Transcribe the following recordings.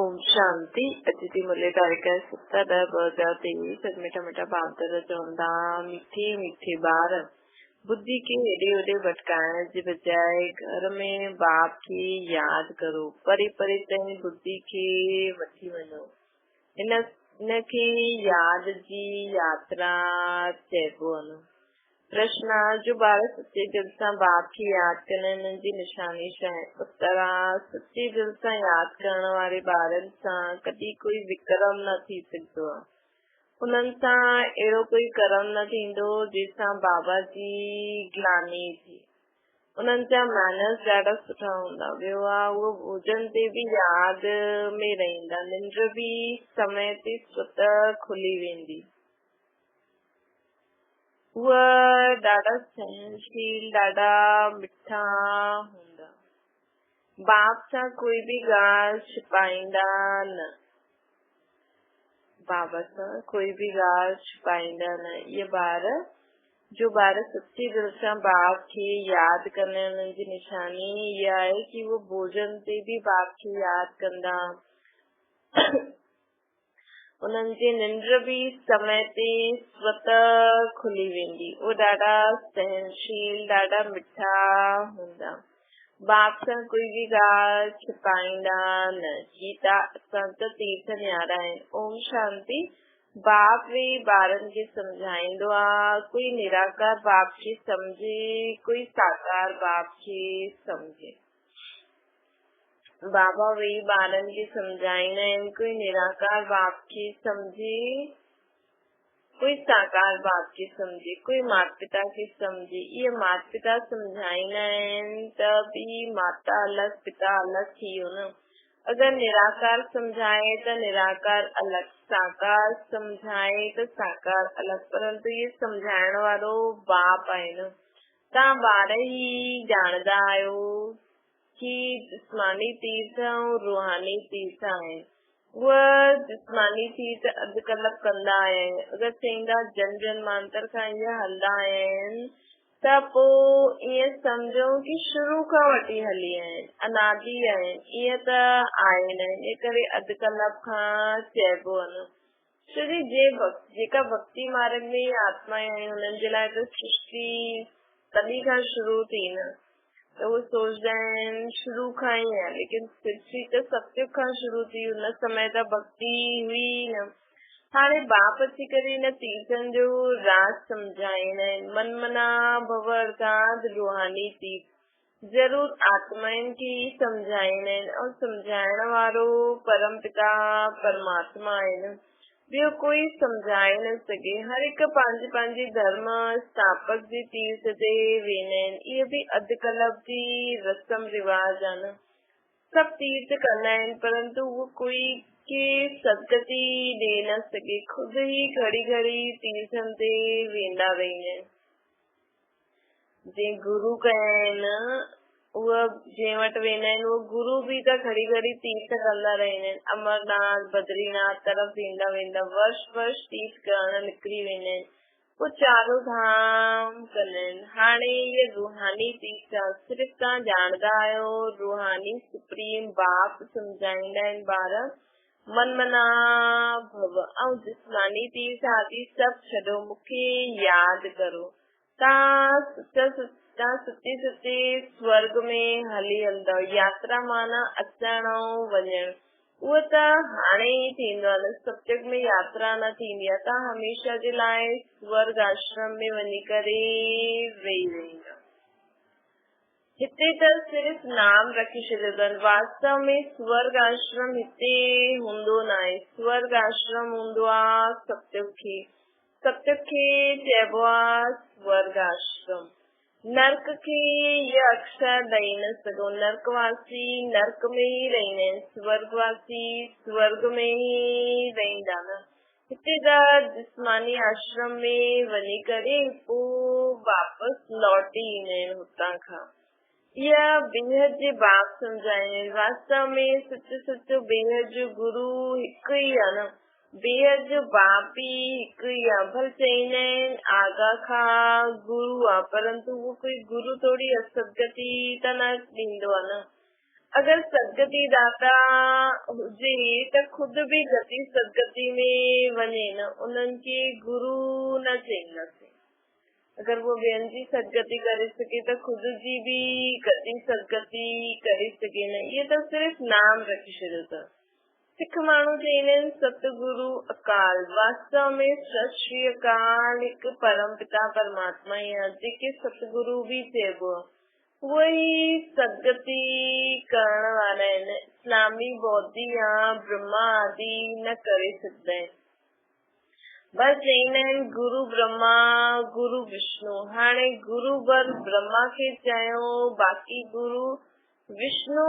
ओम शांति। अतिथि मुले कार्यक्रम 17 मिठा मिठा बाप दादा चौंदा मीठी मीठी बार बुद्धि के एडे ओडे भटकाने के बजाय घर में बाप की याद करो। परी परी तई बुद्धि की वठी वनो। इन की याद जी यात्रा चइबो आहे। प्रश्न जो बालक सच्चे दिल से बाप की याद करण जी निशानी है। उत्तर सच्चे दिल से याद करण वारे ॿारनि सां कॾहिं कोई विक्रम न थी सघंदो आहे। उन्हनि सां अहिड़ो कोई कर्म न थींदो जंहिंसां बाबा जी ग्लानी थी। उन्हनि जा मैनर्स ॾाढा सुठा हूंदा। ॿियो आहे उहो भोजन ते बि याद में रहंदा। निंड बि समय ते स्वतः खुली वेंदी। उहा ॾाढा सहनशील ॾाढा मिठा हूंदा। बाप सां कोई भी ॻाल्हि छिपाईंदा न। बाबा सां कोई भी ॻाल्हि छिपाईंदा न। ये ॿार सच्चे दिल सां बाप खे याद करण जी निशानी इहा आहे कि वो भोजन ते भी बाप खे याद कंदा। उन्हनि जी निंड भी समय ते स्वतः खुली वेंदी। वो ॾाढा सहनशील ॾाढा मिठा हूंदा। बाप सां कोई भी ॻाल्हि छिपाईंदा न। गीता संत तीर्थ न्यारा आहिनि। ओम शांति। बाप वेही ॿारनि खे सम्झाईंदो आहे। कोई निराकार बाप खे सम्झे, कोई साकार बाप खे सम्झे। बाबा वेही ॿारनि खे सम्झाईंदा आहिनि। कोई निराकार बाप खे सम्झे, कोई साकार बाप खे सम्झे, कोई माता पिता खे सम्झे। इहे माता पिता सम्झाईंदा आहिनि त बि माता अलॻि पिता अलॻि थी वियो न। अगरि निराकार सम्झाए त निराकार अलॻि, साकार सम्झाए त साकार अलॻि, परंतु इहे सम्झाइण वारो बाप आहे न। तव्हां ॿार ई ॼाणंदा आहियो कि जिस्मानी तीर्थ ऐं रूहानी तीर्थ आहिनि। उहा जिस्मानी तीर्थ अधु कलाक कंदा आहिनि। अगरि चईंदा जन जन्मांतर खां इहे हलंदा आहिनि त पोइ ईअं सम्झो कि शुरू खां वठी हली आहिनि, अनादि आहिनि। ईअं त आहे न। इन करे अधु कलाक खां चइबो आहे न। छो जेका भक्ति मार्ग में आत्मा आहिनि हुननि जे लाइ त सृष्टि तॾहिं खां शुरू थी न। त उहे सोचदा आहिनि शुरू खां ई आहे, लेकिन सृष्टि त सत्युग खां शुरू थी। हुन समय त भक्ति हुई न। हाणे बाप अची करे हिन तीर्थनि जो राज सम्झाईंदा आहिनि। मन मना भव अर्थात रूहानी तीर्थ ज़रूर आत्माउनि खे सम्झाईंदा आहिनि ऐं सम्झाइण वारो परम पिता परमात्मा आहे न। ॿियो कोई सम्झाए न सघे। हर हिकु पंहिंजे पंहिंजे धर्म स्थापक जे तीर्थ ते वेंदा आहिनि। इहे बि अधु कलाक जी रस्म रिवाज आहे न। सभु तीर्थ कंदा आहिनि, परंतु उहो कोई के सदगति ॾे न सघे। ख़ुदि ई घड़ी घड़ी तीर्थनि ते वेंदा रहंदा आहिनि। जंहिं गुरु कया आहिनि उहे जंहिं वटि वेंदा आहिनि उहे गुरु बि त घड़ी घड़ी तीर्थ कंदा रहंदा आहिनि। अमरनाथ बद्रीनाथ तरफ़ वेंदा वेंदा वर्ष तीर्थ करण निकिरी वेंदा आहिनि। पोइ चारो धाम कंदा आहिनि। हाणे इहे रूहानी तीर्थ सिर्फ़ु तव्हां ॼाणंदा आहियो। रूहानी सुप्रीम बाप सम्झाईंदा आहिनि ॿार मन मना भव ऐं जिस्मानी तीर्थ आदि सभु छॾो, मूंखे यादि करो। तव्हां सच्चे सच्चे स्वर्ग में हली हलंदव। यात्रा माना अचण ऐं वञण। उहो त हाणे ई थींदो आहे न। सत्युग में यात्रा न थींदी आहे। तव्हां हमेशा जे लाइ स्वर्ग आश्रम में वञी करे वेही रहंदा। हिते त सिर्फ़ु नाम रखी छॾियो अथनि। वास्तव में स्वर्ग आश्रम हिते हूंदो न आहे। स्वर्ग आश्रम हूंदो आहे सत्युग खे चइबो आहे स्वर्ग आश्रम। नर्क खे इहा अक्षर ॾेई न सघो। नर्कवासी नर्क में ई रहंदा आहिनि, स्वर्गवासी स्वर्ग में ई रहंदा न। हिते त जिस्मानी आश्रम में वञी करे पोइ वापसि लौटी ईंदा आहिनि हुतां खां। इहा बेहद जे बाप सम्झाईंदा आहिनि। वास्तव में सचो बेहद जो गुरु हिकु ई आहे न। बेहद जो बाप बि हिकु ई आहे। भले चईंदा आहिनि आगा खां गुरु आहे, परंतु उहो कोई गुरु थोरी असदगति त न ॾींदो आहे न। अगर सदगति दाता हुजे त खुद भी गति सदगति में वञे न, उन्हनि खे गुरु न चईंदासीं। अगर वो ॿियनि जी सदगति करे सके त खुद जी भी गति सदगति करे सके न, ये तो सिर्फ नाम रखी छॾियो अथव। सिख माण्हू चईंदा आहिनि सतगुरु अकाल, वास्तव में सत श्री अकाल हिकु परम पिता परमात्मा ई आहे, जेके सतगुरु भी चइबो आहे। वही सदगति करण वारा आहिनि। इस्लामी बौद्धी या ब्रह्मा आदि न करे सघंदा आहिनि। बस चईंदा आहिनि गुरु ब्रह्मा गुरु विष्णु। हाणे गुरु बर ब्रह्मा खे चयो, बाक़ी गुरु विष्णु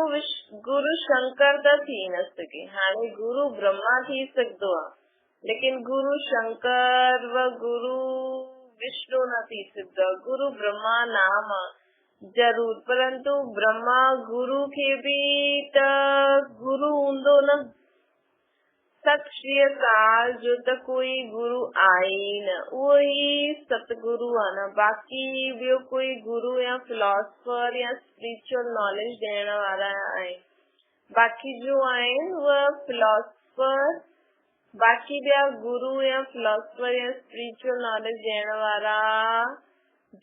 गुरु शंकर त थी न सघे। हाणे गुरु ब्रह्मा थी सघंदो आहे, लेकिन गुरु शंकर व गुरु विष्णु न थी सघंदो। गुरु ब्रह्मा नाम आहे जरूर, परंतु ब्रह्मा गुरु खे भी त गुरु हूंदो न। सत श्री अकाल जो त कोई गुरु आहे न, उहो ई सतगुरु आहे न। बाक़ी ॿियो कोई गुरु या फिलोसफर या स्पिरिचुअल नॉलेज ॾियण वारा आहिनि। बाक़ी जो आहिनि उहे फिलोसफर, बाक़ी ॿिया गुरु या फिलोसफर या स्पिरिचुअल नॉलेज ॾियण वारा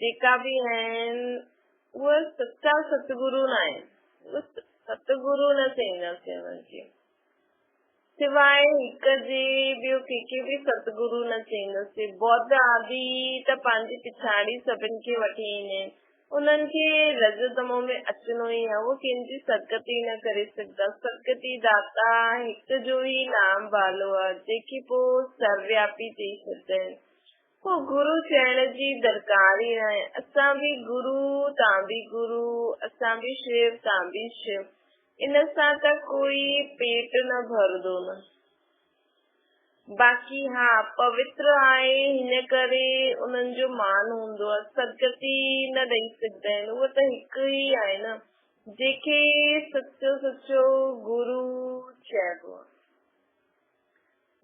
जेका भी आहिनि उहे सच्चा सतगुरु न आहिनि। सतगुरु न चईंदासीं उन्हनि खे, सिवाय हिक जे ॿियो कंहिंखे भी सतगुरु न चईंदासीं। बौद्ध आदि त पंहिंजी पिछाड़ी सभिनि खे वठी ईंदा आहिनि। उन्हनि खे रज तमो में अचणो ई आहे, उहो कंहिंजी सदगति न करे सघंदा। सदगति दाता हिक जो ई नाम वालो आहे, जेकी पोइ सर्वव्यापी चई सघंदा आहिनि। को गुरु चइण जी दरकार ई न आहे। असां भी गुरु, तव्हां भी गुरु, असां भी शिव, तव्हां भी शिव। इन सां त कोई पेट न भरदो न। बाक़ी हा पवित्र आहे, हिन करे उन्हनि जो मान हूंदो आहे। सदगति न ॾेई सघंदा आहिनि, उहो त हिकु ई आहे न, जेके सचो सचो गुरु चइबो आहे।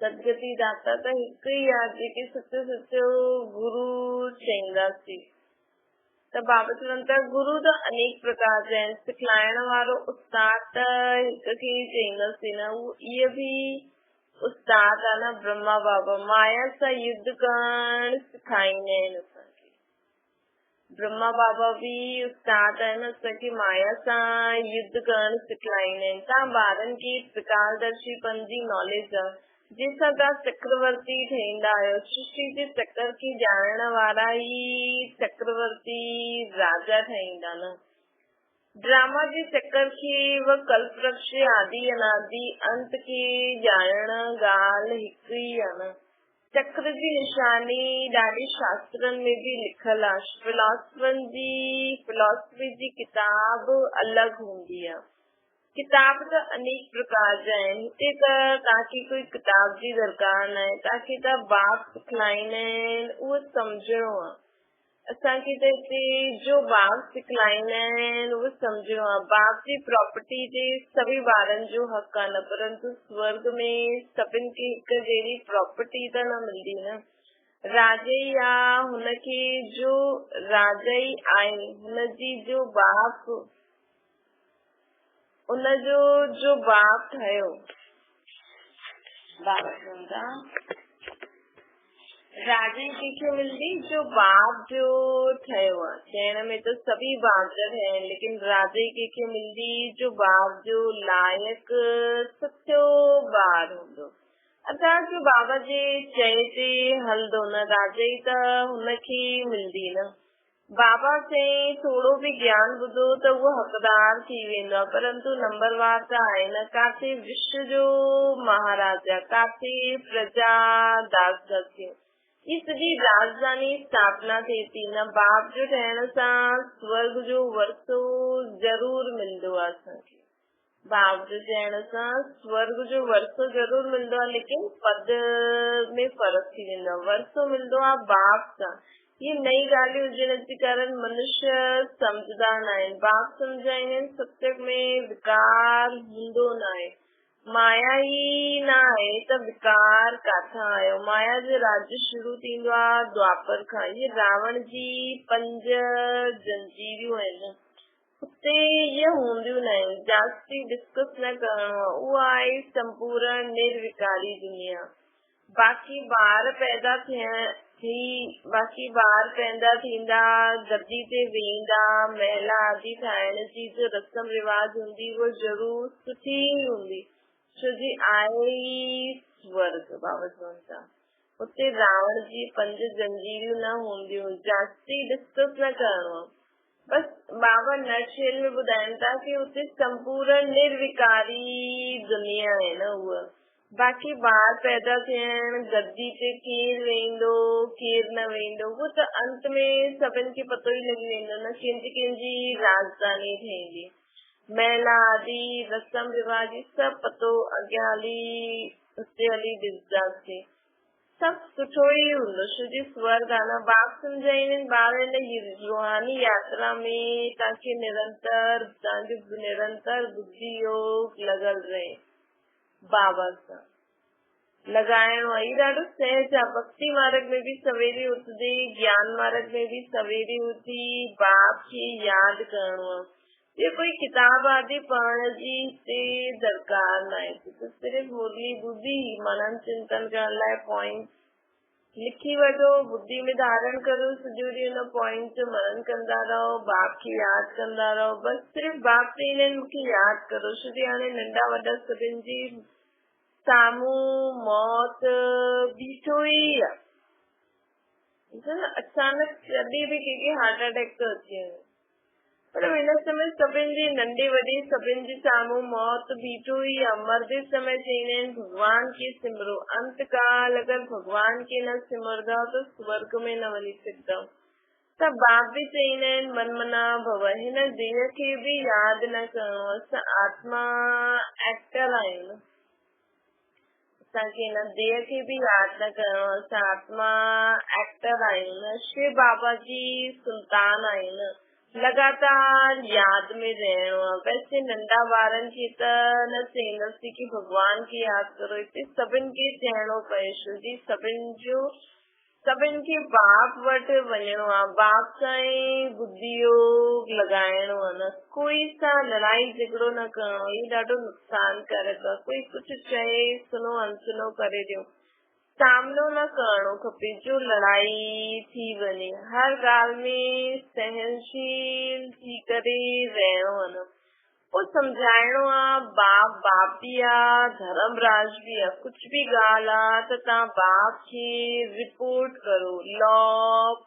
सदगति दाता त हिकु ई आहे, जेके सचो सचो गुरु चईंदासीं। त बाबा चवनि था गुरु त अनेक प्रकार जा आहिनि। सिखलाइण वारो उस्ताद त हिक खे ई चईंदासीं न, इहे भी उस्ताद आहे न, ब्रह्मा बाबा। माया सां युद्ध करण सिखाईंदा आहिनि असांखे। ब्रह्मा बाबा भी उस्ताद आहिनि, असांखे माया सां युद्ध करण सिखलाईंदा आहिनि। तव्हां ॿारनि खे प्रकारदर्शीपन जी नॉलेज आहे, जंहिंसां तव्हां चक्रवर्ती ठहींदा आहियो। सृष्टि जे चक्कर खे ॼाणण वारा ई चक्रवर्ती राजा ठहींदा न। ड्रामा जे चक्कर खे व कल्पवृक्ष आदि अनादि अंत खे ॼाणण ॻाल्हि हिकु ई आहे न। चक्र जी निशानी ॾाढे शास्त्रनि में भी लिखल आहे। फिलोसफी जी किताब अलॻि हूंदी आहे। किताब त अनेक प्रकार जा आहिनि। हिते त तव्हांखे कोई किताब जी दरकार न आहे, तव्हांखे त बाप सिखलाईंदा आहिनि, उहो सम्झणो आहे। असांखे त हिते जो बाप सिखलाईंदा आहिनि उहो सम्झणो आहे। बाप जी प्रॉपर्टी ते सभी ॿारनि जो हक़ आहे न, परंतु स्वर्ग में सभिनि खे हिकु जहिड़ी प्रॉपर्टी त न मिलंदी न। राजा ई आहे, हुनखे जो राजा ई आहे, हुनजी जो बाप, उनजो जो बाप ठहियो, बाप चवंदा राजा कंहिंखे मिलंदी जो बाप जो ठहियो आहे। चइण में त सभी बाप जा ठहिया आहिनि, लेकिन राजा कंहिंखे मिलंदी जो बाप जो लाइक सचो ॿार हूंदो, अर्थात जो बाबा जे चए ते हलंदो न। राजा ई त हुनखे मिलंदी न। बाबा चई थोरो भी ज्ञान ॿुधो त उहो हक़दार थी वेंदो आहे, परंतु नंबरवार त आहे न। काथे विश्व जो महाराजा, काथे प्रजा दास, ये सॼी राजधानी स्थापना थिए थी न। बाप जो ठहण सां स्वर्ग जो वरसो जरूर मिलंदो आहे असांखे। बाप जो ठहण सां स्वर्ग जो वरसो जरूर मिलंदो आहे, लेकिन पद में फर्क थी वेंदो आहे। वरसो मिलंदो आहे बाप सां। ये नई ॻाल्हियूं हुजण जे कारण मनुष्य सम्झंदा न आहिनि। बाप सम्झाईंदा आहिनि सत्संग में विकार हूंदो न आहे, माया ई न आहे त विकार काथां आयो। माया जो राज्य शुरू थींदो आहे द्वापर खां। ये रावण जी 5 जंजीरियूं आहिनि। उते ये हूंदियूं न आहिनि, जास्ती डिस्कस न करणो आहे, उहा आहे संपूर्ण निर्विकारी दुनिया। बाक़ी ॿार पैदा बाक़ी ॿार पैदा थींदा, गद्दी ते वेहींदा, महिला आदि ठाहिण जी जो रस्म रिवाज हूंदी उहा ज़रूर सुठी ई हूंदी, छो जी आहे ई स्वर्ग बाबा चवनि था। उते रावण जी 5 जंजीरियूं न हूंदियूं, जास्ती डिस्कस न करणो आहे। बस बाबा नटशेल में ॿुधाइनि था कि उते संपूर्ण निर्विकारी दुनिया आहे न उहा। बाक़ी ॿार पैदा थियण, गद्दी ते केरु वेंदो केरु न वेंदो, उहो त अंत में सभिनि खे पतो ई लॻी वेंदो न, कंहिंजी राजधानी ठहींदी। महिला आदि रस्म रिवाज सभु पतो अॻियां हली ॾिसंदासीं, सभु सुठो ई हूंदो, छो जी स्वर्ग आहे न। बाप सम्झाईंदा आहिनि ॿार हिन रूहानी यात्रा में तव्हांखे निरंतर बुद्धि योग लॻल रहे, बाबा सां लॻाइणो आहे। इहो ॾाढो सहज आहे। भक्ति मार्ग में बि सवेरे उथंदे, ज्ञान मार्ग में बि सवेरे उथी बाप खे यादि करणो आहे। ये कोई किताब आदि पढ़ण जी हिते दरकार न आहे, त सिर्फ़ मुरली ॿुधी मनन चिंतन करण लाइ पॉइंट लिखी वठो, बुद्धि में धारण करो, सॼो ॾींहुं हुन पॉइंट जो मनन कंदा रहो, बाप खे यादि कंदा रहो। बस सिर्फ़ बाप चईंदा आहिनि मूंखे यादि करो, छो जो हाणे नंढा वॾा सभिनि जी साम्हूं मौत बीठो ई आहे, अचानक कॾहिं बि कंहिंखे हार्ट अटैक थो अची वञे, पर हिन समय सभिनि जी नंढे वॾे सभिनि जे साम्हूं मौत बीठो ई आहे। मरदे समय चईंदा आहिनि भॻवान खे सिमरो, अंत काल अगरि भॻवान खे न सिमरंदा त स्वर्ग में न वञी सघंदा। त बाप बि चईंदा आहिनि मनमना भव, हिन देह खे बि यादि न करणो, असां आत्मा एक्टर आहियूं न, असांखे हिन देह खे बि यादि न करणो, असां आत्मा एक्टर आहियूं न, शिव बाबा जी सुल्तान आहियूं न, लगातार यादि में रहणो आहे। वैसे नंढा ॿारनि खे त न चईंदसि कि भॻवान खे यादि करो, हिते सभिनि खे चइणो पए, छो जी सभिनि खे बाप वटि वञिणो आहे, बाप सां ई बुद्धि योग लॻाइणो आहे न, कोई सां लड़ाई झगड़ो न करणो, इहो ॾाढो नुक़सानकारक आहे। कोई कुझु चए सुनो अनसुनो करे ॾियो, सामनो न करणो खपे जो लड़ाई थी वञे। हर ॻाल्हि में सहनशील थी करे रहणो आहे न, पोइ सम्झाइणो आहे। बाप बि आहे, धर्मराज बि आहे, कुझु बि ॻाल्हि आहे त तव्हां बाप खे रिपोर्ट करो, लॉ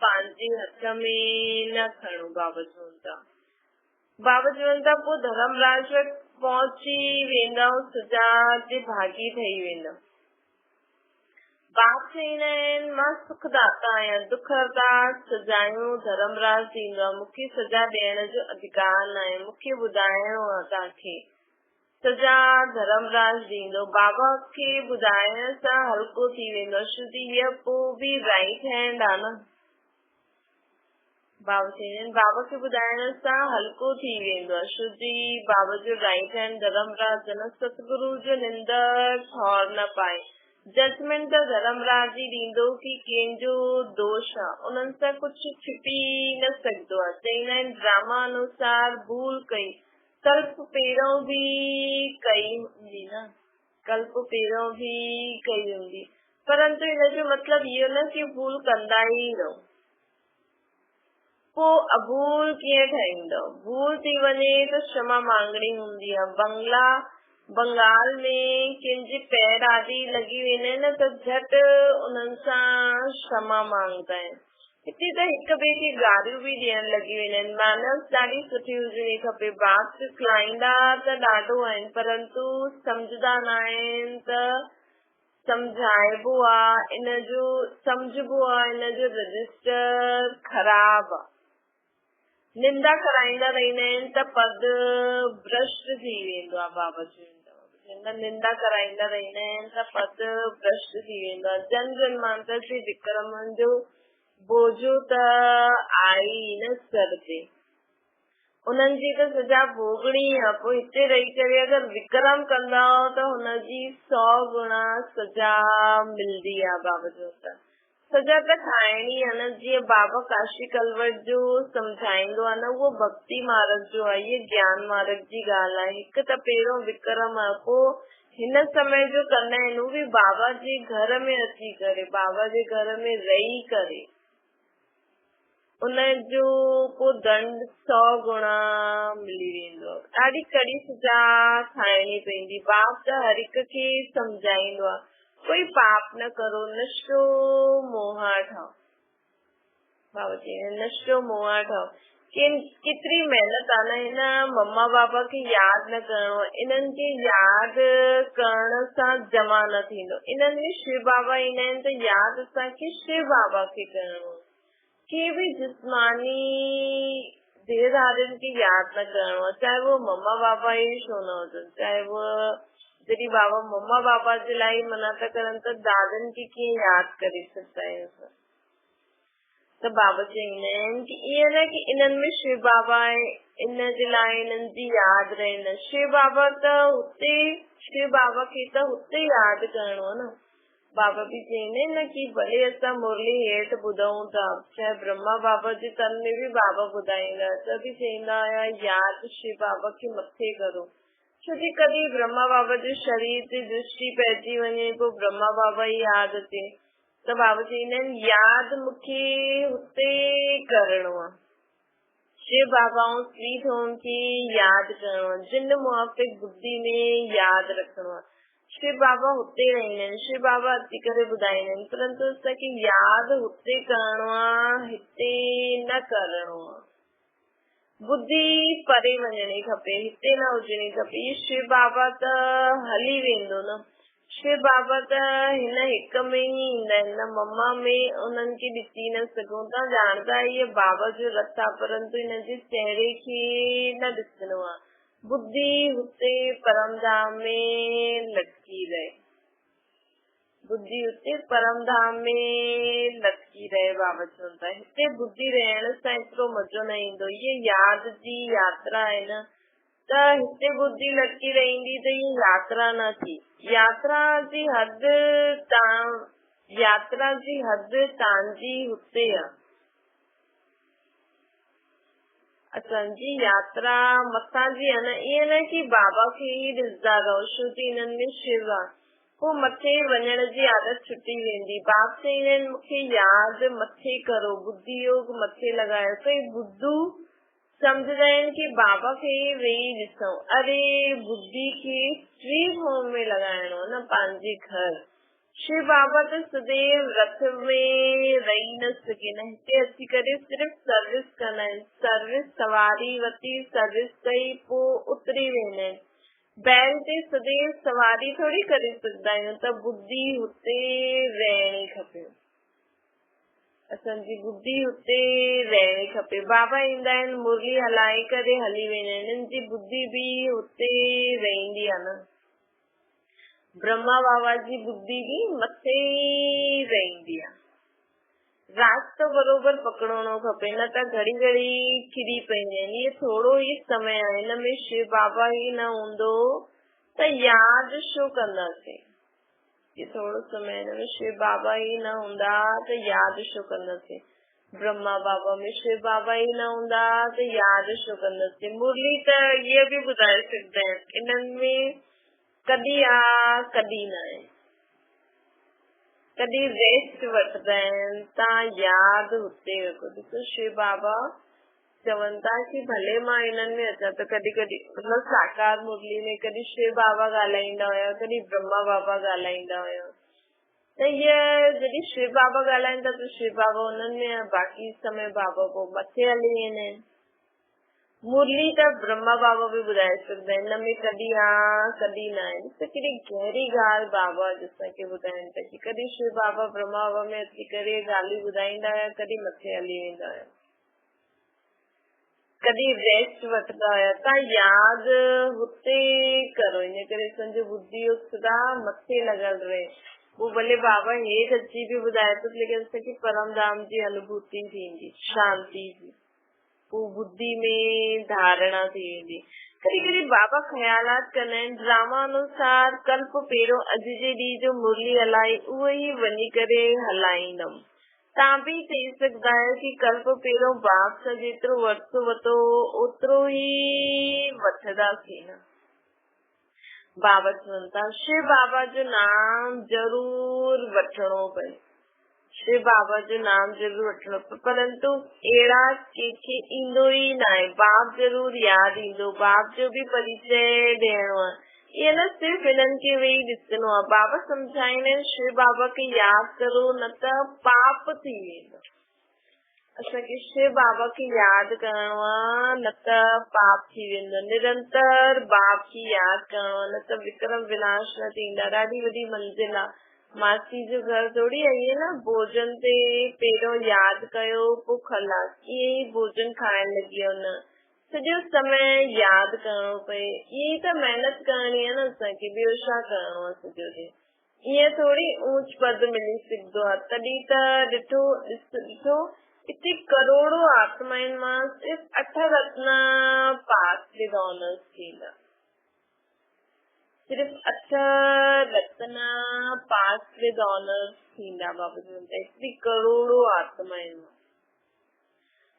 पंहिंजे हथ में न खणो। बाबा चवनि था पोइ धर्मराज वटि पहुची वेंदा, सजा जे भागी ठही वेंदा। बाप चईंदा आहिनि मां सुखदाता आहियां, दुख हरता सजायूं धर्मराज ॾींदो आहे, मूंखे सजा ॾियण जो अधिकार न आहे, मूंखे ॿुधाइणो आहे तव्हांखे, सजा धर्मराज ॾींदो। बाबा खे ॿुधाइण सां हल्को थी वेंदो, छो जी हीअ पोइ बि राइट हैंड आहे न। बाबा चईंदा आहिनि बाबा खे ॿुधाइण सां हल्को थी वेंदो आहे, छो जी बाबा जो राइट हैंड धर्मराज न, सतगुरु जो निंदर ठौर न पाए। जजमेंट त धर्मराज ई ॾींदो कि कंहिंजो दोष आहे, उन्हनि सां कुझु छिपी न सघंदो आहे। चईंदा आहिनि ड्रामा अनुसार भूल कई, कल्प पहिरों बि कई हूंदी न, कल्प पहिरों बि कई हूंदी, परंतु हिनजो मतिलबु इहो न कि भूल कंदा ई रहो, पोइ अभूल कीअं ठाहींदो। भूल थी वञे त क्षमा मांगणी हूंदी आहे। बंगाल में कंहिंजे पैर आदि लॻी वेंदा आहिनि त झटि उन्हनि सां क्षमा मांगदा आहिनि। हिते त हिक ॿिए खे गारियूं बि ॾियण लॻी वेंदा आहिनि। मैनर्स ॾाढी सुठी हुजणी खपे। बाप सिखाईंदा त ॾाढो आहिनि, परंतु सम्झंदा न आहिनि त सम्झाइबो आहे, सम्झबो आहे, इनजो रजिस्टर ख़राब आहे। निंदा कराईंदा रहंदा आहिनि त पद भ्रष्ट थी वेंदो आहे। बाबा चवंदा निंदा कराईंदा रहंदा आहिनि त पद भ्रष्ट थी वेंदो आहे। जन जन्मांतर जे विक्रमनि जो बोझो त आई न सर ते, उन्हनि जी त सजा भोगणी आहे। पोइ हिते रही करे अगरि विक्रम कंदा त हुनजी 100 गुणा सजा मिलंदी आहे। बाबा चवंदा सजा त खाइणी आहे न। जीअं बाबा काशी कलवट जो सम्झाईंदो आहे न, उहो भक्ति मार्ग जो आहे, ये ज्ञान मार्ग जी ॻाल्हि आहे। हिकु त पहिरियों विक्रम आहे, पोइ हिन समय जो कंदा आहिनि, उहो बि बाबा जे घर में अची करे, बाबा जे घर में रही करे। उन जो पोइ दंड 100 गुणा मिली वेंदो। ॾाढी कड़ी सजा खाइणी पवंदी। बाप त हर हिक खे सम्झाईंदो आहे, कोई पाप न करो, नशो मोहा ठाओ। बाबा चवंदा नशो मोहा ठाओ। केतिरी महिनत आहे न। हिन मम्मा पापा खे यादि न करणो, इन्हनि खे यादि करण सां जमा न थींदो। इन्हनि में शिव बाबा ईंदा आहिनि त यादि असांखे शिव बाबा खे करणो। के भी जिस्मानी देहधारियुनि खे यादि न करणो आहे, चाहे वो मम्मा पापा ई छो न हुजनि। चाहे वो जॾहिं बाबा मम्मा पापा जे लाइ मना था करनि त दादनि खे कीअं यादि करे सघंदा आहियूं असां। त बाबा चवंदा आहिनि कि ईअं न कि इन्हनि में शिव बाबा आहे, इन जे लाइ इन्हनि जी यादि रहे न। शिव बाबा त हुते, शिव बाबा खे त हुते यादि करणो आहे न। बाबा बि चवंदा आहिनि न कि भले असां मुरली हेठि ॿुधूं था, चाहे ब्रह्मा बाबा जे तन में बि बाबा ॿुधाईंदा त बि चवंदा हुया यादि शिव बाबा खे मथे करो। छो कि कॾहिं ब्रह्मा बाबा जे शरीर ते दृष्टि पइजी वञे, पोइ ब्रह्मा बाबा ई यादि अचे त बाबा चवंदा आहिनि यादि मूंखे हुते करणो आहे। शिव बाबा ऐं स्वीट होम खे यादि करणो आहे, जिन मुआफ़िक बुद्धि में यादि रखणो आहे। शिव बाबा हुते रहंदा आहिनि, शिव बाबा अची करे ॿुधाईंदा आहिनि, परंतु असांखे यादि हुते करणो आहे, हिते न करणो आहे। बुद्धि परे वञणी खपे, हिते न हुजणी खपे। शिव बाबा त हली वेंदो न। शिव बाबा त हिन हिक में ई ईंदा आहिनि न, मम्मा में उन्हनि खे ॾिसी न सघूं था। ॼाणदा इहे बाबा जो रथ आहे, परंतु हिन जे चेहरे खे न ॾिसणो आहे। बुद्धि हुते परमधाम में लटकी रहे, बुद्धि हुते परमधाम में लटकी रहे। बाबा चवनि था हिते बुद्धि रहण सां एतिरो मज़ो न ईंदो। ये यादि जी यात्रा आहे न, त हिते बुद्धि लटकी रहंदी त ये यात्रा न थी। यात्रा जी हद तव्हांजी हुते आहे। असांजी यात्रा मथां जी आहे न। ईअं न कि बाबा खे ई ॾिसंदा रहो, छो कि हिननि में शिव आहे, पोइ मथे वञण जी आदत छुटी वेंदी। बाप चवंदा आहिनि मूंखे यादि मथे करो, बुद्धि योग मथे लॻायो। कई बुद्धू सम्झंदा आहिनि कि बाबा खे वेही ॾिसूं। अरे बुद्धि खे स्वीट होम में लॻाइणो न, पंहिंजे घर। शिव बाबा त सदैव रथ में रही न सघे न, हिते अची करे सिर्फ़ सर्विस कंदा आहिनि। सर्विस सवारी वती, सर्विस कई, पोइ उतरी वेंदा आहिनि। बैल ते सदैव सवारी थोड़ी करे सघंदा आहियूं। त बुद्धि हुते रहणी खपे, असांजी बुद्धि हुते रहणी खपे। बाबा ईंदा आहिनि, मुरली हलाए करे हली वेंदा आहिनि, हिननि जी बुद्धि बि हुते रहंदी आहे न। ब्रह्मा बाबा जी बुद्धि भी मथे रहंदी आहे। रास्तो बरोबर पकड़णो खपे, न त घड़ी घड़ी किरी पवंदा आहिनि। ये थोरो ई समय आहे, हिन में शिव बाबा ई न हूंदो त यादि छो कंदासीं। ये थोरो समय, हिन में शिव बाबा ई न हूंदा त यादि छो कंदासीं। ब्रह्मा बाबा में शिव बाबा ई न हूंदा त यादि छो कंदासीं। मुरली त इहे बि ॿुधाए सघंदा आहिनि, इन्हनि में कॾहिं आहे कॾहिं न आहे। कॾहिं रेस्ट वठंदा आहिनि, तव्हां यादि हुते रखो। ॾिसो शिव बाबा चवनि था कि भले मां हिननि में अचां त कॾहिं कॾहिं मतिलबु साकार मुरली में कॾहिं शिव बाबा ॻाल्हाईंदा हुया, कॾहिं ब्रह्मा बाबा ॻाल्हाईंदा हुया। त हीअ जॾहिं शिव बाबा ॻाल्हाइनि था त शिव बाबा हुननि में, बाक़ी समय बाबा पोइ मथे हली वेंदा आहिनि। मुरली त ब्रह्मा बाबा बि ॿुधाए सघंदा आहिनि, हिन में कॾहिं आहे कॾहिं न आहे। त केॾी गहरी ॻाल्हि बाबा असांखे ॿुधाइनि था कि कॾहिं शिव बाबा ब्रह्मा बाबा में अची करे ॻाल्हियूं ॿुधाईंदा हुया, कॾहिं मथे हली वेंदा हुया, कॾहिं रेस्ट वठंदा हुया। तव्हां यादि हुते करो, इन करे असांजो बुद्धि योग सदा मथे लॻल रहे। वो भले बाबा हेठि अची बि ॿुधाए थो, लेकिन असांखे परमधाम जी अनुभूति थींदी, शांति जी, पोइ बुद्धि में धारणा थी वेंदी। कॾहिं कॾहिं बाबा ख़्यालात कंदा आहिनि, ड्रामा अनुसार कल्प पहिरियों अॼु जे ॾींहं जो मुरली हलाई उहो ई वञी करे हलाईंदमि। तां भी थी सकदा है कि कल्प पहिरों बाप सां जेतिरो वरितो वतो ओतिरो ई वठंदा थी न। बाबा चवनि था शिव बाबा जो नाम जरूर वठिणो पए, शिव बाबा जो नाम जरूर वठिणो पए, परंतु अहिड़ा कंहिंखे ईंदो ई न आहे। बाप जरूर यादि ईंदो, बाप जो बि परिचय ॾियणो आहे। ये न सिर्फ इन्हनि खे वेही ॾिसणो आहे। बाबा सम्झाईंदा आहिनि शिव बाबा खे यादि करो न त पाप थी वेंदो। असांखे शिव बाबा खे यादि करणो आहे न त पाप थी वेंदो। निरंतर बाप खे यादि करणो आहे न त विक्रम विनाश न थींदा। ॾाढी वॾी मंजिल आहे। मासी जो घर थोड़ी आई है न, भोजन ते पहिरों यादि कयो पोइ खलास, ईअं ई भोजन खाइण लॻी वियो न। सॼो समय यादि करणो पए, ईअं त महिनत करणी आहे न असांखे, ॿियो छा करणो आहे सॼो ॾींहुं। ईअं थोड़ी ऊंच पद मिली सघंदो आहे। तॾहिं त ॾिठो इते करोड़ों आत्माउनि मां सिर्फ़ 8 रत्न पास विद ऑनर्स थींदा। सिर्फ 8 रत्न पास विद ऑनर्स थींदा। बाबा चवंदा एतिरी करोड़ों आत्माउनि मां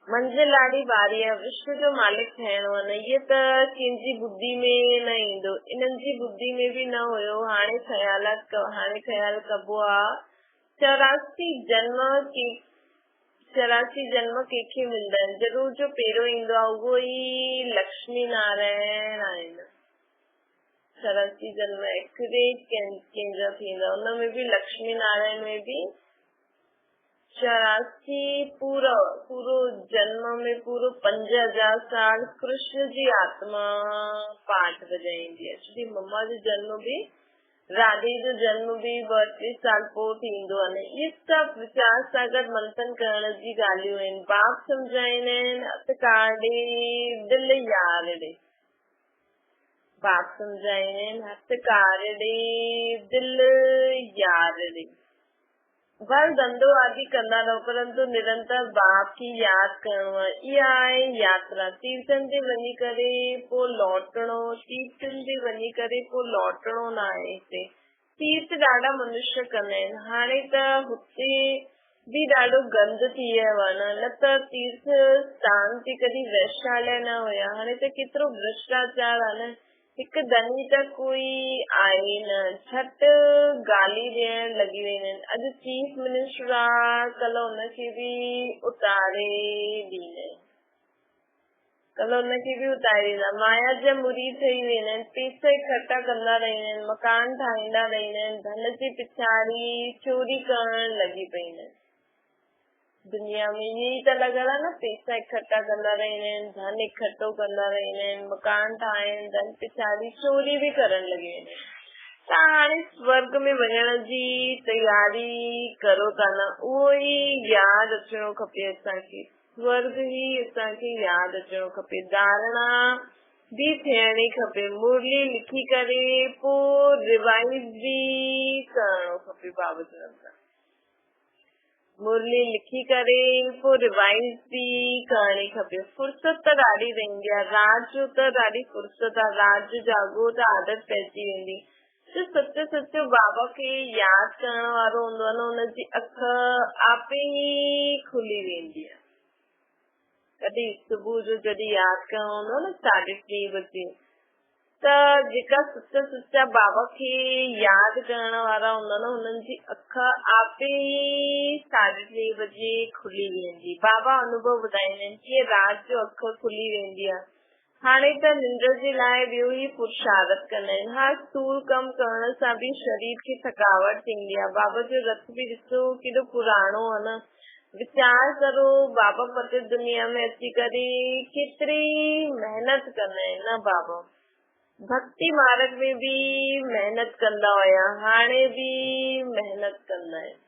मंजिल ॾाढी भारी आहे। विश्व जो मालिक थियणो आहे न, इहे त कंहिंजी बुद्धि में न ईंदो, इन्हनि जी बुद्धि में बि न हुयो। हाणे ख़्याल कबो आहे 84 जन्म कंहिंखे मिलंदा आहिनि। जरूर जो पहिरियों ईंदो आहे उहो ई लक्ष्मी नारायण आहिनि। 84 जन्म एक्यूरेट कंहिंजा थींदा, उनमें बि लक्ष्मी नारायण में बि 84 पूरो जन्म में पूरो 5000 साल कृष्ण जी आत्मा पाठ बजाईंदी आहे। छोकी मम्मा जो जन्म बि, राधे जो जन्म बि 32 साल पोइ थींदो आहे। इहे सभु वीचार सागर मंथन करण जी ॻाल्हियूं आहिनि। बाप सम्झाईंदा आहिनि हथ काॾे दिल यार ॾे। बाप सम्झाईंदा आहिनि हथ काॾे दिल यार ॾे। भल धंधो आदि कंदा रहो, परंतु निरंतर बाप की यादि करणो आहे। इहा आहे यात्रा। तीर्थनि ते वञी करे पोइ लौटणो, तीर्थनि ते वञी करे पोइ लौटणो न आहे। हिते तीर्थ ॾाढा मनुष्य कंदा आहिनि। हाणे त हुते बि ॾाढो गंद थी वियो आहे न त तीर्थ स्थान ते कॾहिं वैशाल्य न हुया। हाणे त केतिरो भ्रष्टाचार आहे न। हिकु धनी त कोई आहे न, झटि गाली ॾियण लॻी वेंदा आहिनि। अॼु चीफ मिनिस्टर आहे, कल्ह हुनखे बि उतारे ॾींदा आहिनि, माया जा मुरीद ठही वेंदा आहिनि। पैसा इकट्ठा कंदा रहंदा आहिनि, मकान ठाहींदा रहंदा आहिनि, धन जे पिछाड़ी चोरी करण लॻी पईंदा आहिनि। दुनिया में ईअं ई त लॻल आहे न, पैसा इकट्ठा कंदा रहंदा आहिनि, धन इकट्ठो कंदा रहंदा आहिनि, मकान ठाहिनि, धन पिछाड़ी चोरी बि करण लॻी वेंदा आहिनि। त हाणे स्वर्ग में वञण जी तयारी करो था न, उहो ई यादि अचणो खपे असांखे। स्वर्ग ई असांखे यादि अचणो खपे। धारणा बि थियणी खपे। मुरली लिखी करे पोइ रिवाइज बि करणो खपे। बाबा चवनि था मुरली लिखी करे पोइ रिवाइज बि करणी खपे। फुर्सत त ॾाढी रहंदी आहे। रात जो त ॾाढी फुर्सत आहे। रात जो जागो त आदत पइजी वेंदी। सचो बाबा खे यादि करण वारो हूंदो आहे न, हुनजी अख आपे ई खुली वेंदी आहे। कॾहिं सुबुह जो जॾहिं यादि करणो हूंदो आहे न 3:30 बजे, त जेका सच्चा बाबा खे यादि करण वारा हूंदा न, हुननि जी अख आपे ई 3:30 बजे खुली वेंदी। बाबा अनुभव ॿुधाईंदा आहिनि कि राति जो अख खुली वेंदी आहे। हाणे त निंड जे लाइ ॿियो ई पुरुषारत कंदा आहिनि। हा, स्थूल कम करण सां बि शरीर खे थकावट थींदी आहे। बाबा जो रथ बि ॾिसो केॾो पुराणो आहे न। वीचार करो, बाबा पते दुनिया में अची करे केतिरी महिनत कंदा आहिनि न। बाबा भक्ति मार्ग में बि महिनत कंदा हुया, हाणे बि महिनत कंदा आहिनि।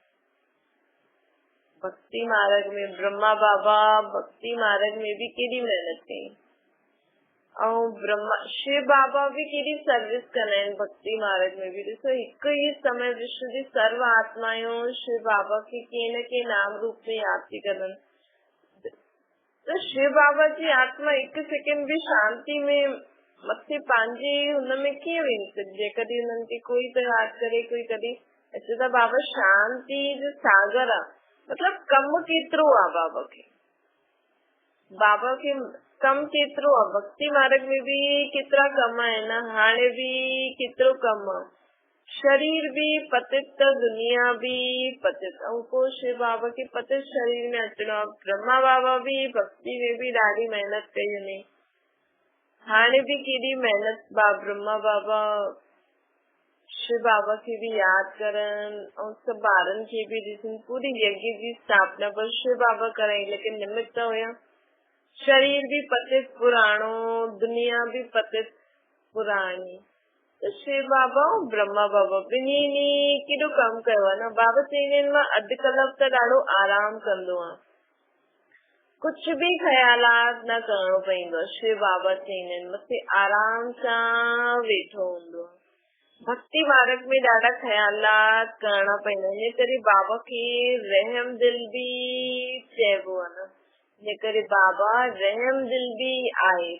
भक्ति मार्ग में ब्रह्मा बाबा भक्ति मार्ग में बि केॾी महिनत कई, ऐं शिव बाबा बि केॾी सर्विस कंदा आहिनि भक्ति मार्ग में बि। ॾिसो हिकु ई समय विश्व जी सर्व आत्मायूं शिव बाबा खे कंहिं न कंहिं नाम रूप में यादि थी करनि। त शिव बाबा जी आत्मा हिकु सेकेंड बि शांति में मथे पंहिंजे हुनमें कीअं वेही सघिजे। कॾहिं हुननि खे कोई त यादि करे, कोई कॾहिं। ऐसे त बाबा शांति जो सागर आहे। मतलब कम केतिरो आहे बाबा खे कम केतिरो आहे। भक्ति मार्ग में भी केतिरा कम आहिनि, हाणे भी केतिरो कम आहे। शरीर भी पतित, दुनिया भी पतित, ऐं पोइ शिव बाबा खे पतित शरीर में अचणो आहे। ब्रह्मा बाबा भी भक्ति में भी ॾाढी महिनत कई हुई, हाणे भी केॾी महिनत ब्रह्मा बाबा शिव बाबा खे भी याद करन और सब ॿारनि खे भी ॾिसनि। पूरी यज्ञ जी स्थापना पर शिव बाबा कराई, लेकिन निमित्त हुया। शरीर भी पतित पुराणो, दुनिया भी पतित पुराणी, तो शिव बाबा और ब्रह्मा बाबा ॿिन्हिनि केॾो कम कयो आहे न। बाबा चईंदा आहिनि मां अधु कलाक त ॾाढो आराम कंदो आहियां, कुझु भी ख़्यालात न करणो पवंदो आहे। शिव बाबा चईंदा आहिनि मथे आराम सां वेठो हूंदो आहे। भक्ति मार्ग में ॾाढा ख़्यालात करणा पवंदा आहिनि, इन करे बाबा खे रहम दिल भी चइबो आहे न। इन करे बाबा रहम दिल भी आहे।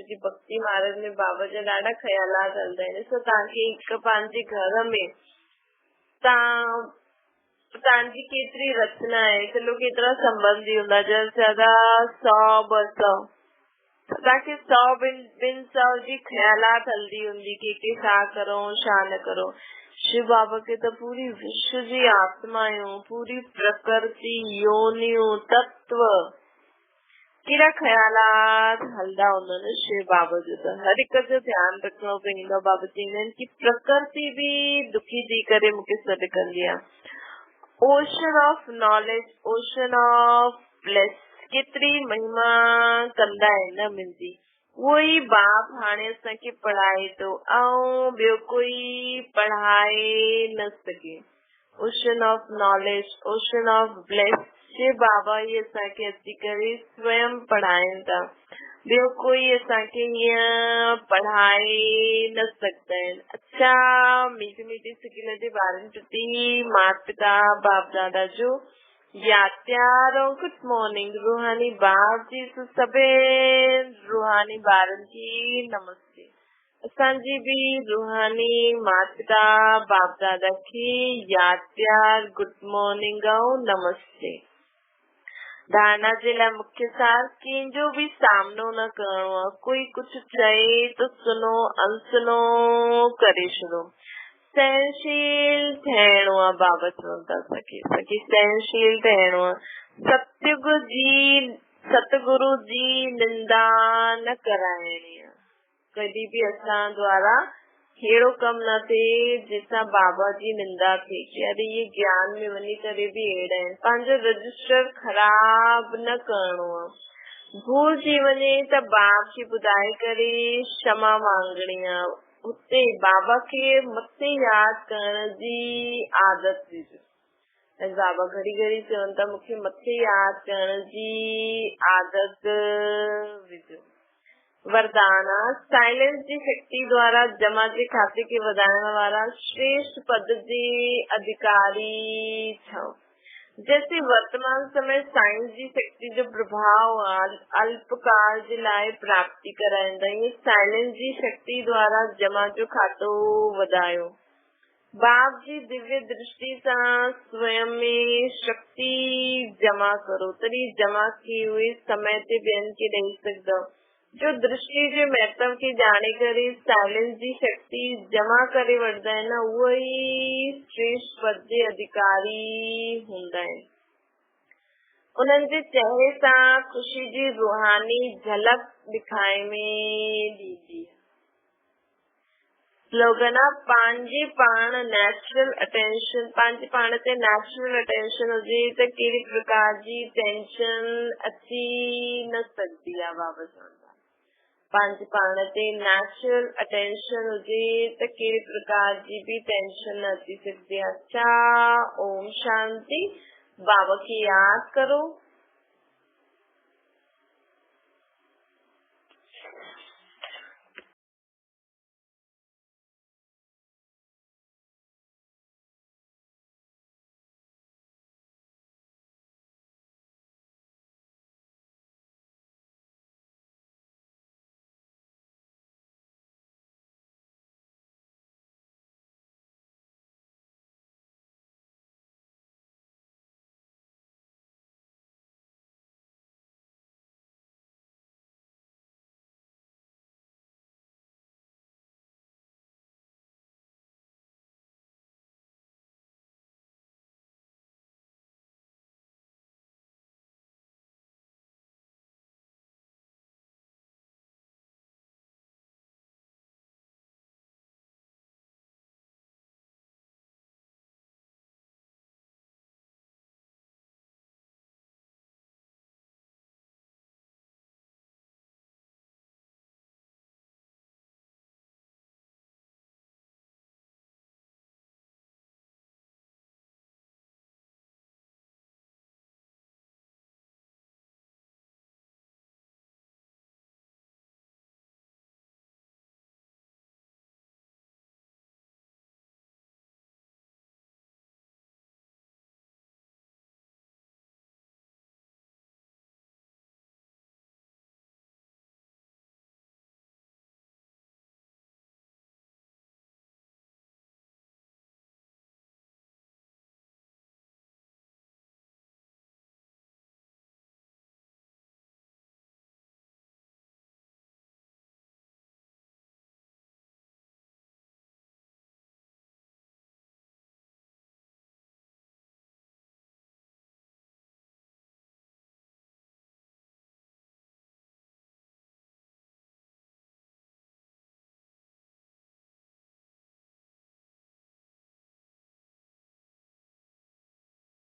जी भक्ति मार्ग में बाबा जा ॾाढा ख़्यालात हलंदा आहिनि। ॾिसो तव्हांखे हिकु पंहिंजे घर में तव्हांजी केतिरी रचना आहे, चलो केतिरा संबंधी हूंदा, ज्यादा 100-200, तव्हांखे 100-100 जी ख़्यालात हलंदी हूंदी कि छा करो छा न करो। शिव बाबा के तो पूरी विश्व जी आत्मायूं, पूरी प्रकृति, योनियूं, तत्व केड़ा ख़्यालात हलदा हूंदा शिव बाबा जो। त हर हिक जो ध्यान रखणो पवंदो। बाबा चवंदा आहिनि कि प्रकृति भी दुखी थी करे मूंखे सॾु कंदी आहे। Ocean of knowledge, ocean of bless, केतिरी महिमा कंदा आहिनि न मुंहिंजी। उहो ई बाप हाणे असांखे पढ़ाए थो ऐं ॿियो कोई पढ़ाए न सघे। Ocean of knowledge, ocean of bless, Shiv Baba ही असांखे अची करे स्वयं पढ़ाइनि था, ॿियो कोई असांखे हीअं पढ़ाए न सघंदा आहिनि। अच्छा, मीठी मीठी सिकिल जे ॿारनि प्रति माता पिता बाप दादा जो याद प्यार और गुड मॉर्निंग। रूहानी बाप जी सभिनि रूहानी ॿारनि खे नमस्ते। असांजी भी रूहानी माता पिता बाप दादा खे याद प्यार गुड मॉर्निंग और नमस्ते। धारणा जे लाइ मुख्य सार, कंहिंजो भी सामनो न करणो आहे। कोई कुछ चए तो सुनो, अनसुनो करे छॾो। सहनशील ठहिणो आहे। बाबा चवनि था असांखे सहनशील ठहिणो आहे। सतगुरु जी निंदा न कराइणी आहे। कॾहिं भी असां द्वारा अहिड़ो कम न थिए जंहिंसां बाबा जी निंदा थिए कि अरे ये ज्ञान में वञी करे भी अहिड़ा आहिनि। पंहिंजो रजिस्टर ख़राब न करणो आहे। भूल थी वञे त बाप खे ॿुधाए करे क्षमा मांगणी आहे। हुते बाबा खे मथे यादि करण जी आदत विझो। बाबा घड़ी घड़ी चवनि था मूंखे मथे यादि करण जी आदत विझो। वरदान, साइलेंस जी शक्ति द्वारा जमा जे खाते के वधाइण वारा श्रेष्ठ पद जे अधिकारी ठहो। जैसे वर्तमान समय साइंस जी शक्ति जो प्रभाव अल्पकाल जे लाइ प्राप्ति कराईंदा, ये साइलेंस जी शक्ति द्वारा जमा जो खातो वधायो। बाप जी दिव्य दृष्टि सां स्वयं में शक्ति जमा करो, तॾहिं जमा की हुई समय ते ॿियनि खे ॾेई सघंदव। जो दृष्टि जे महत्व खे ॼाणे करे साइलेंस जी शक्ति जमा करे वठंदा आहिनि न, उहो ई श्रेष्ठ पद जे अधिकारी हूंदा आहिनि। उन्हनि जे चेहरे सां ख़ुशी जी रूहानी झलक ॾेखारे में ॾींदी आहे। स्लोगन आहे, पंहिंजे पाण नेचुरल अटेंशन, पंहिंजे पाण ते नेचुरल अटेंशन हुजे त कहिड़ी प्रकार जी टेंशन अची न सघंदी आहे। बाबा चवनि था पंहिंजे पाण ते नेचुरल अटेंशन हुजे त कहिड़ी प्रकार जी भी टेंशन न अची सघंदी आहे। अच्छा, ओम शांति। बाबा खे यादि करो,